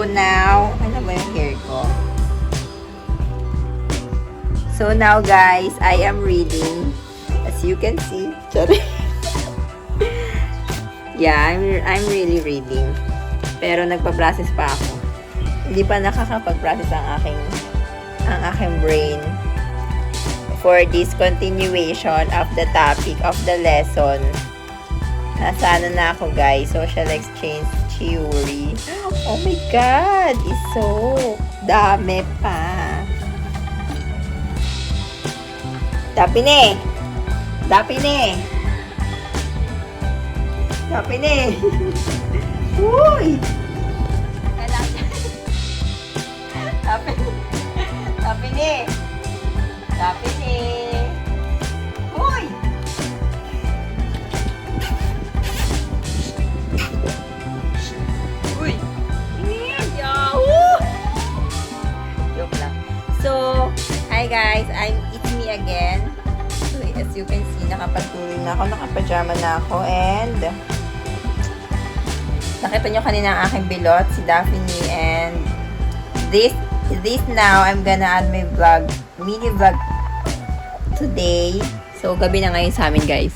So now, ano ba yung hair ko? So now guys, I am reading. As you can see. Sorry. Yeah, I'm really reading. Pero nagpa-process pa ako. Hindi pa nakakapag-process ang aking brain for this continuation of the topic of the lesson. Nasa ano na ako guys, social exchange theory. Oh my God! Iso! Dami pa! Dapine! Dapine! Dapine! Uy! Dapine! Dapine! Dapine! Uy! Uy! Yahoo! Joke lang. So, hi guys, it's me again. So, as you can see, nakapagtuloy na ako, nakapajama na ako, and nakita nyo kanina ang aking bilot, si Daphne, and this now, I'm gonna add my vlog, mini vlog today. So, gabi na ngayon sa amin, guys.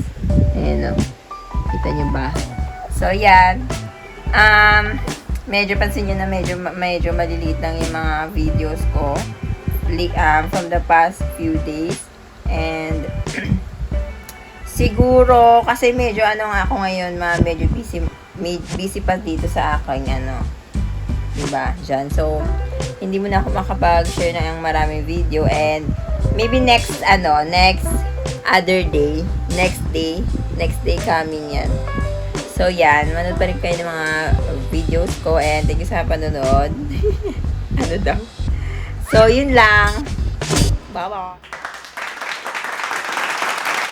Ayan o. Kita nyo ba? So, yan. Medyo pansin nyo na medyo maliliit lang yung mga videos ko from the past few days. And siguro, kasi medyo nga ako ngayon, medyo busy pa dito sa aking diba? Diyan. So, hindi mo na ako makapag-share ng maraming video, and maybe next other day, next day coming yan. So, yan. Manood pa rin kayo ng mga videos ko, and thank you sa panonood. Ano daw? So, yun lang. Bye-bye.